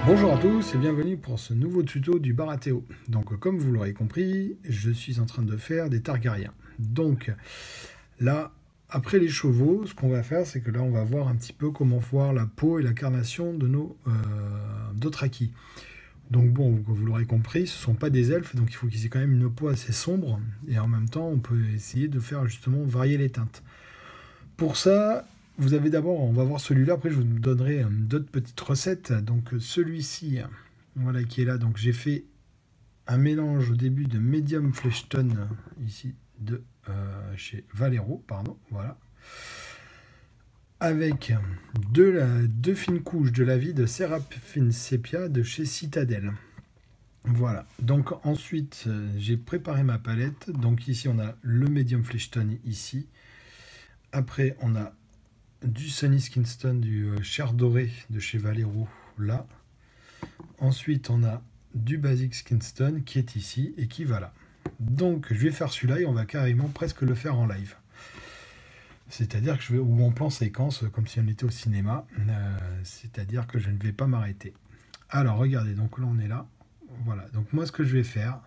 Bonjour à tous et bienvenue pour ce nouveau tuto du Baratheon. Donc comme vous l'aurez compris, je suis en train de faire des Targaryens. Donc là, après les chevaux, ce qu'on va faire, c'est que là on va voir un petit peu comment voir la peau et la carnation de nos Dothraki. Donc bon, comme vous l'aurez compris, ce ne sont pas des elfes, donc il faut qu'ils aient quand même une peau assez sombre, et en même temps on peut essayer de faire justement varier les teintes. Pour ça, vous avez d'abord, on va voir celui-là, après je vous donnerai d'autres petites recettes. Donc celui-ci, voilà qui est là, donc j'ai fait un mélange au début de Medium Fleshton, ici de chez Valero, pardon, voilà, avec deux fines couches de la vie de Seraphine Sepia de chez Citadel. Voilà, donc ensuite j'ai préparé ma palette, donc ici on a le Medium Fleshton ici, après on a du Sunny Skinstone, du chair doré de chez Valero là. Ensuite, on a du Basic Skinstone qui est ici et qui va là. Donc, je vais faire celui-là et on va carrément presque le faire en live. C'est-à-dire que je vais, ou en plan séquence, comme si on était au cinéma. C'est-à-dire que je ne vais pas m'arrêter. Alors, regardez, donc là, on est là. Voilà, donc moi, ce que je vais faire,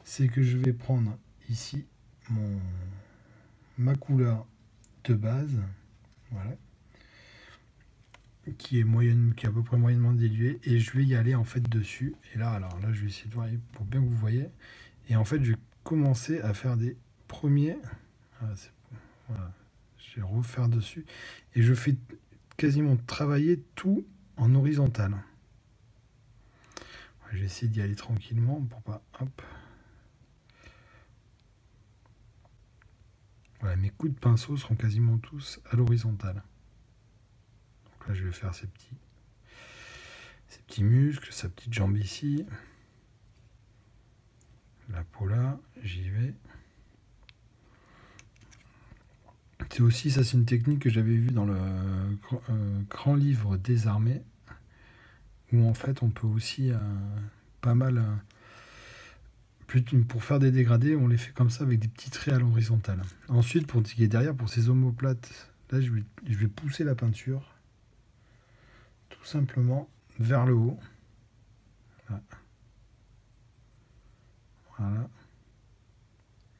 c'est que je vais prendre ici ma couleur de base. Voilà. Qui est à peu près moyennement dilué, et je vais y aller en fait dessus. Et là, alors là, je vais essayer de voir pour bien que vous voyez. Et en fait, je vais commencer à faire des premiers. Voilà, je vais refaire dessus et je fais quasiment travailler tout en horizontal. Je vais essayer d'y aller tranquillement pour pas. Hop. Voilà, mes coups de pinceau seront quasiment tous à l'horizontale. Donc là, je vais faire ces petits muscles, sa petite jambe ici. La peau là, j'y vais. C'est aussi, ça c'est une technique que j'avais vue dans le grand livre des armées, où en fait on peut aussi pas mal, pour faire des dégradés, on les fait comme ça avec des petits traits à l'horizontale. Ensuite, pour ce qui est derrière, pour ces omoplates, là je vais pousser la peinture, tout simplement vers le haut. Là. Voilà.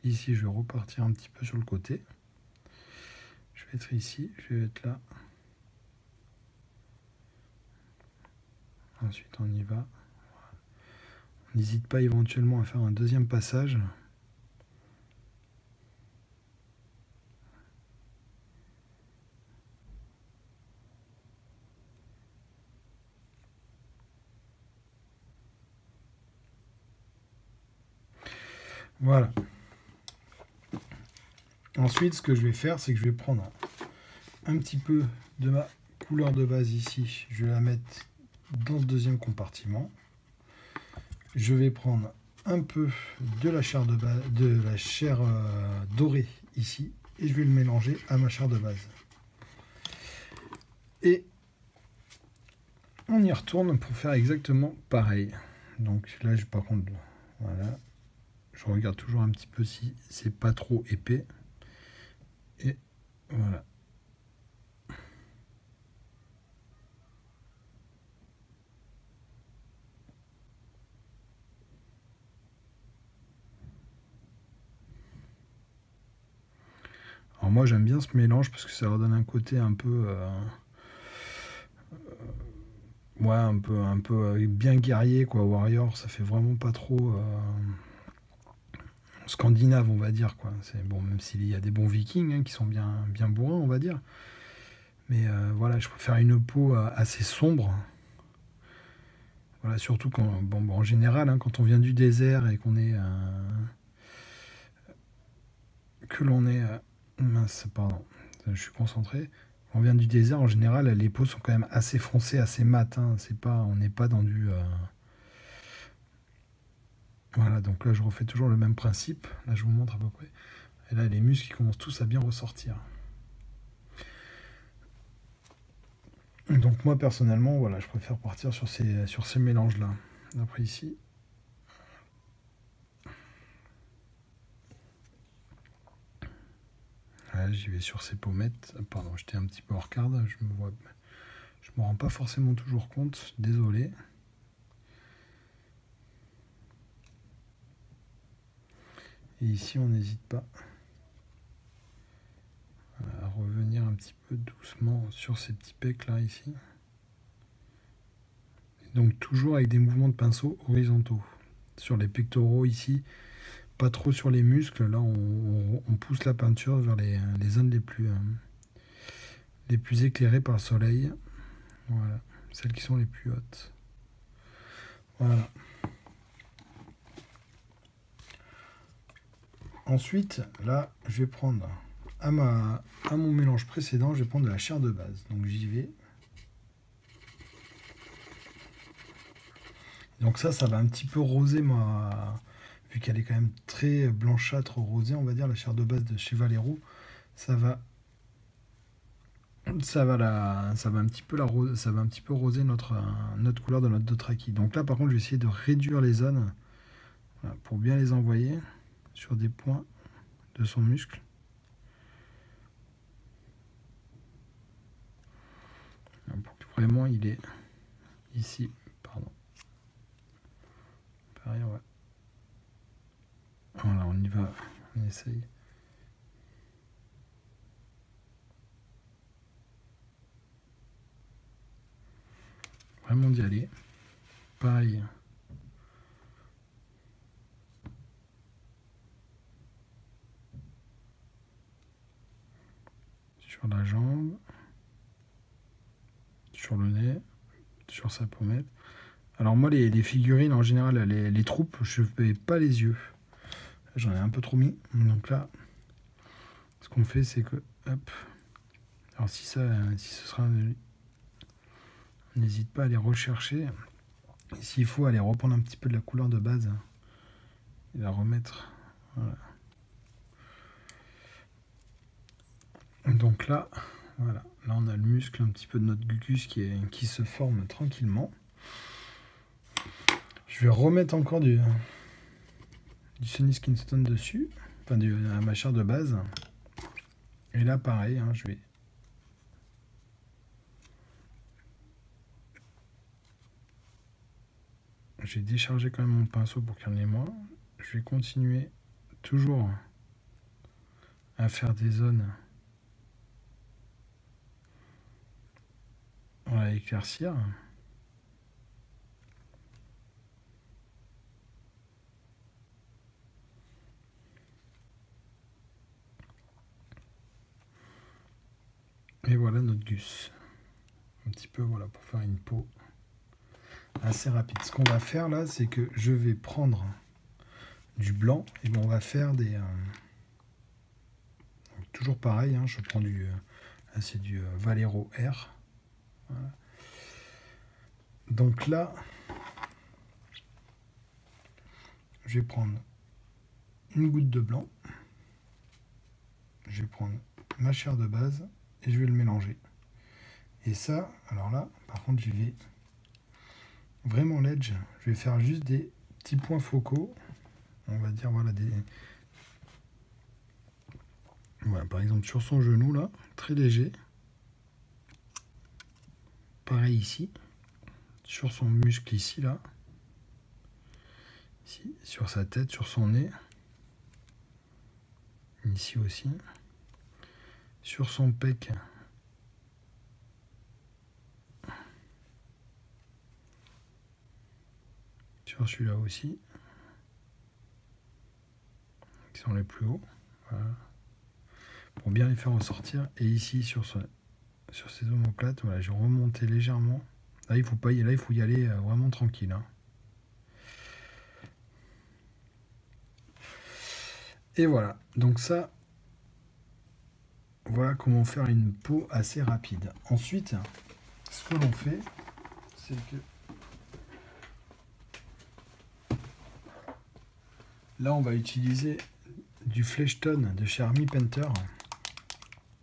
Ici, je vais repartir un petit peu sur le côté. Je vais être ici, je vais être là. Ensuite, on y va. N'hésite pas éventuellement à faire un deuxième passage. Voilà. Ensuite, ce que je vais faire, c'est que je vais prendre un petit peu de ma couleur de base ici. Je vais la mettre dans ce deuxième compartiment. Je vais prendre un peu de la chair dorée ici et je vais le mélanger à ma chair de base. Et on y retourne pour faire exactement pareil. Donc là, par contre, voilà, je regarde toujours un petit peu si c'est pas trop épais. Et voilà. Alors moi j'aime bien ce mélange parce que ça leur donne un côté un peu ouais, un peu bien guerrier quoi, warrior, ça fait vraiment pas trop scandinave on va dire quoi. C'est bon, même s'il y a des bons vikings hein, qui sont bien bourrins on va dire. Mais voilà, je préfère une peau assez sombre. Voilà, surtout quand, en général, hein, quand on vient du désert et qu'on est que l'on est mince, pardon, je suis concentré. On vient du désert, en général, les peaux sont quand même assez foncées, assez mates. Hein. On n'est pas dans du voilà, donc là je refais toujours le même principe. Là je vous montre à peu près. Et là les muscles ils commencent tous à bien ressortir. Donc moi personnellement, voilà, je préfère partir sur ces mélanges-là. Après ici. Là, j'y vais sur ces pommettes. Pardon, j'étais un petit peu hors cadre. Je Je me rends pas forcément toujours compte, désolé. Et ici, on n'hésite pas à revenir un petit peu doucement sur ces petits pecs là ici. Donc toujours avec des mouvements de pinceau horizontaux. Sur les pectoraux ici, pas trop sur les muscles. Là, on pousse la peinture vers les zones les plus éclairées par le soleil. Voilà, celles qui sont les plus hautes. Voilà. Ensuite, là, je vais prendre à mon mélange précédent, je vais prendre de la chair de base. Donc j'y vais. Donc ça va un petit peu roser vu qu'elle est quand même très blanchâtre rosée, on va dire, la chair de base de chez Valero. Ça va un petit peu roser notre couleur de notre Dothraki. Donc là, par contre, je vais essayer de réduire les zones pour bien les envoyer sur des points de son muscle. Pour que vraiment il est ici, pardon. Pareil, ouais. Voilà, on y va, on essaye. Vraiment d'y aller. Pareil. Sur la jambe, sur le nez, sur sa pommette. Alors moi, les figurines, en général, les troupes, je ne fais pas les yeux. J'en ai un peu trop mis. Donc là, ce qu'on fait, c'est que... Hop. Alors si ce sera... N'hésite pas à les rechercher. Et s'il faut, aller reprendre un petit peu de la couleur de base. Et la remettre... Voilà. Donc là, voilà. Là, on a le muscle un petit peu de notre gugus qui se forme tranquillement. Je vais remettre encore du Sunny Skin Stone dessus, enfin ma chair de base. Et là, pareil, hein, j'ai déchargé quand même mon pinceau pour qu'il y en ait moins. Je vais continuer toujours à faire des zones. On va éclaircir. Et voilà notre gus. Un petit peu, voilà, pour faire une peau assez rapide. Ce qu'on va faire là, c'est que je vais prendre du blanc et on va faire des... toujours pareil, hein, je prends c'est du Valero R. Voilà. Donc là, je vais prendre une goutte de blanc. Je vais prendre ma chair de base et je vais le mélanger. Et ça, alors là, par contre, j'y vais vraiment l'edge. Je vais faire juste des petits points focaux. On va dire, voilà, voilà, par exemple, sur son genou, là, très léger. Pareil ici. Sur son muscle ici, là. Ici, sur sa tête, sur son nez. Ici aussi. Sur son pec. Sur celui-là aussi. Qui sont les plus hauts. Voilà. Pour bien les faire ressortir. Et ici, sur ces omoplates, voilà, j'ai remonté légèrement. Là, il faut y aller vraiment tranquille. Hein. Et voilà. Donc ça, voilà comment faire une peau assez rapide. Ensuite, ce que l'on fait, c'est que là, on va utiliser du Flesh-Tone de chez Army Painter.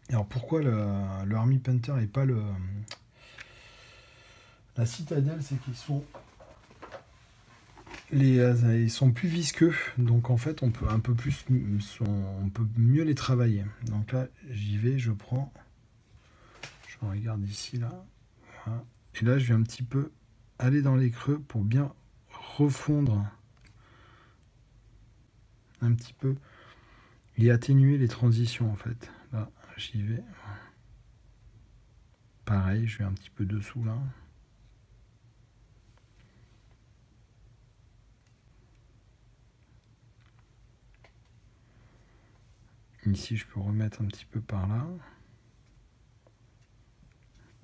Alors pourquoi le Army Painter et pas la Citadelle, c'est qu'ils sont ils sont plus visqueux, donc en fait on peut on peut mieux les travailler. Donc là j'y vais, je regarde ici là, Voilà. Et là, je vais un petit peu aller dans les creux pour bien refondre un petit peu et atténuer les transitions en fait. Là, j'y vais. Pareil, je vais un petit peu dessous là. Ici, je peux remettre un petit peu par là.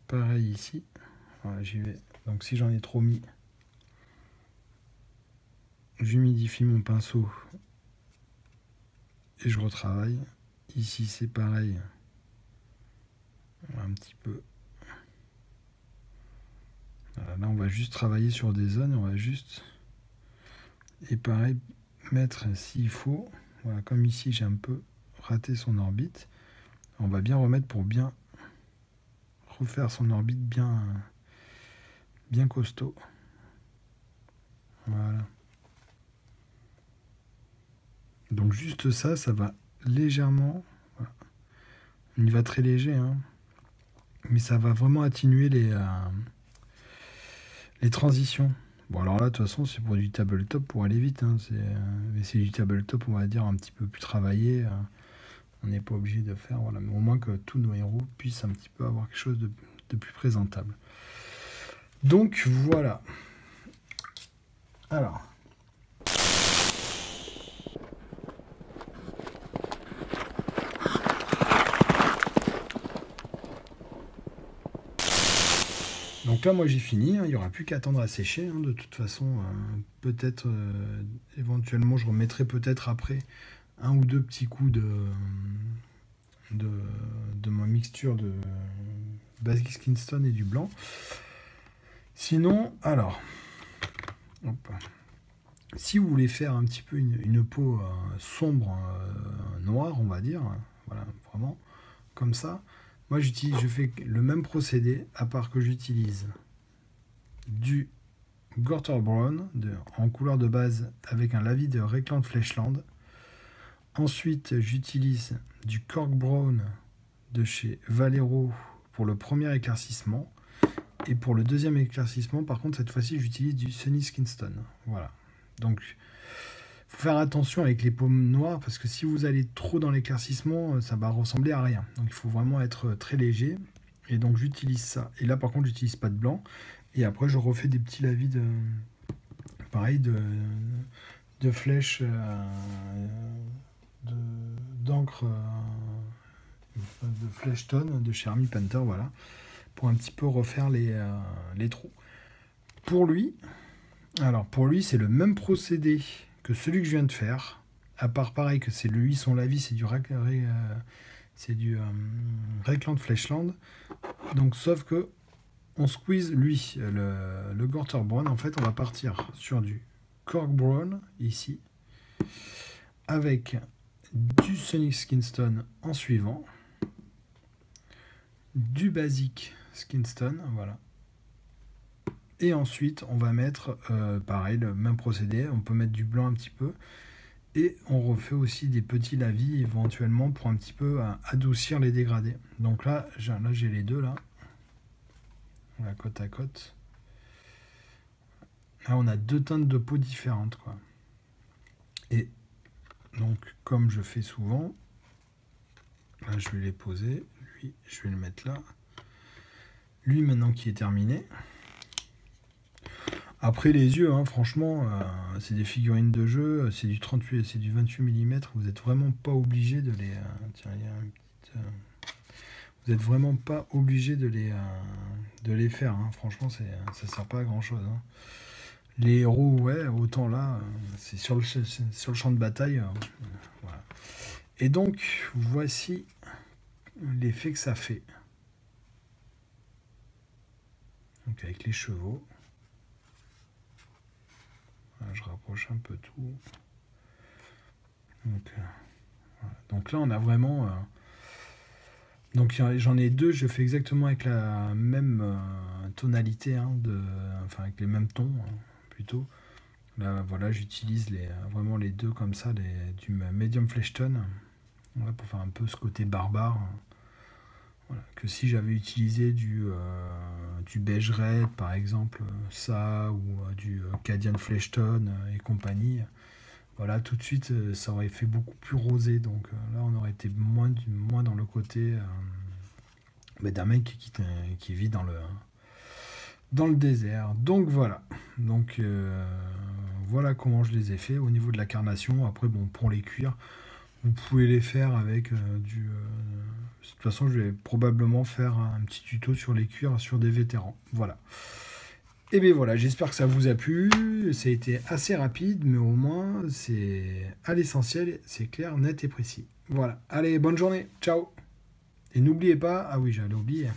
Pareil ici. Voilà, j'y vais. Donc si j'en ai trop mis, j'humidifie mon pinceau et je retravaille. Ici, c'est pareil. Un petit peu. Voilà, là, on va juste travailler sur des zones. On va juste... Et pareil, mettre s'il faut. Voilà, comme ici, j'ai un peu raté son orbite. On va bien remettre pour bien refaire son orbite bien costaud. Voilà. Donc juste ça, ça va légèrement... Voilà. On y va très léger, hein, mais ça va vraiment atténuer les transitions. Bon alors là, de toute façon, c'est pour du tabletop pour aller vite. Hein, mais c'est du tabletop, on va dire, un petit peu plus travaillé. On n'est pas obligé de faire, voilà, mais au moins que tous nos héros puissent un petit peu avoir quelque chose de plus présentable. Donc voilà. Alors. Donc là, moi j'ai fini, hein, il n'y aura plus qu'à attendre à sécher. Hein, de toute façon, peut-être, éventuellement, je remettrai peut-être après un ou deux petits coups de ma mixture de Basic Skinstone et du blanc. Sinon, alors, hop, si vous voulez faire un petit peu une peau sombre, noire, on va dire, voilà, vraiment, comme ça, moi je fais le même procédé, à part que j'utilise du Gorter Brown en couleur de base avec un lavis de Reckland Fleshland. Ensuite, j'utilise du Cork Brown de chez Valero pour le premier éclaircissement. Et pour le deuxième éclaircissement, par contre, cette fois-ci, j'utilise du Sunny Skinstone. Voilà. Donc, il faut faire attention avec les paumes noires parce que si vous allez trop dans l'éclaircissement, ça va ressembler à rien. Donc, il faut vraiment être très léger. Et donc, j'utilise ça. Et là, par contre, j'utilise pas de blanc. Et après, je refais des petits lavis pareil, de flèches, d'encre, de flèche tone de chez Army Painter, voilà, pour un petit peu refaire les trous. Pour lui, c'est le même procédé que celui que je viens de faire, à part pareil que c'est lui, son lavis, c'est du Reckland Fleshland. Donc, sauf que on squeeze lui, le Gorter Brown. En fait, on va partir sur du Cork Brown ici, avec du Sunny Skinstone en suivant, du Basic Skinstone, voilà. Et ensuite, on va mettre, pareil, le même procédé. On peut mettre du blanc un petit peu. Et on refait aussi des petits lavis éventuellement pour un petit peu adoucir les dégradés. Donc là j'ai les deux là. Voilà, côte à côte. Là, on a deux teintes de peau différentes, quoi. Et donc, comme je fais souvent, là, je vais les poser. Lui, je vais le mettre là. Lui, maintenant qui est terminé. Après, les yeux, hein, franchement, c'est des figurines de jeu. C'est du 38, c'est du 28 mm. Vous n'êtes vraiment pas obligé de les... tiens, il y a une petite... vous n'êtes vraiment pas obligé de les faire. Hein. Franchement, ça ne sert pas à grand-chose. Hein. Les héros, ouais, autant là, c'est sur le champ de bataille. Voilà. Et donc, voici l'effet que ça fait. Donc, avec les chevaux. Voilà, je rapproche un peu tout. Donc, voilà. Donc là, on a vraiment... donc j'en ai deux, je fais exactement avec la même tonalité, hein, enfin avec les mêmes tons, hein, plutôt. Là, voilà, j'utilise vraiment les deux comme ça, du Medium Flesh Tone, voilà, pour faire un peu ce côté barbare. Voilà, que si j'avais utilisé du beige red par exemple, ça, ou du Cadian Fleshton et compagnie, voilà, tout de suite ça aurait fait beaucoup plus rosé. Donc là on aurait été moins dans le côté d'un mec qui vit dans le désert. Donc voilà. Donc voilà comment je les ai fait au niveau de la carnation. Après bon, pour les cuire, vous pouvez les faire avec du... de toute façon, je vais probablement faire un petit tuto sur les cuirs sur des vétérans. Voilà. Et bien voilà, j'espère que ça vous a plu. Ça a été assez rapide, mais au moins, c'est à l'essentiel, c'est clair, net et précis. Voilà. Allez, bonne journée. Ciao. Et n'oubliez pas, ah oui, j'allais oublier,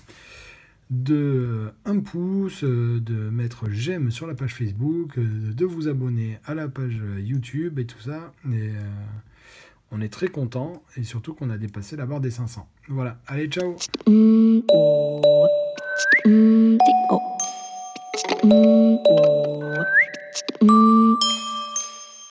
de un pouce, de mettre j'aime sur la page Facebook, de vous abonner à la page YouTube et tout ça. Et on est très content et surtout qu'on a dépassé la barre des 500. Voilà, allez, ciao.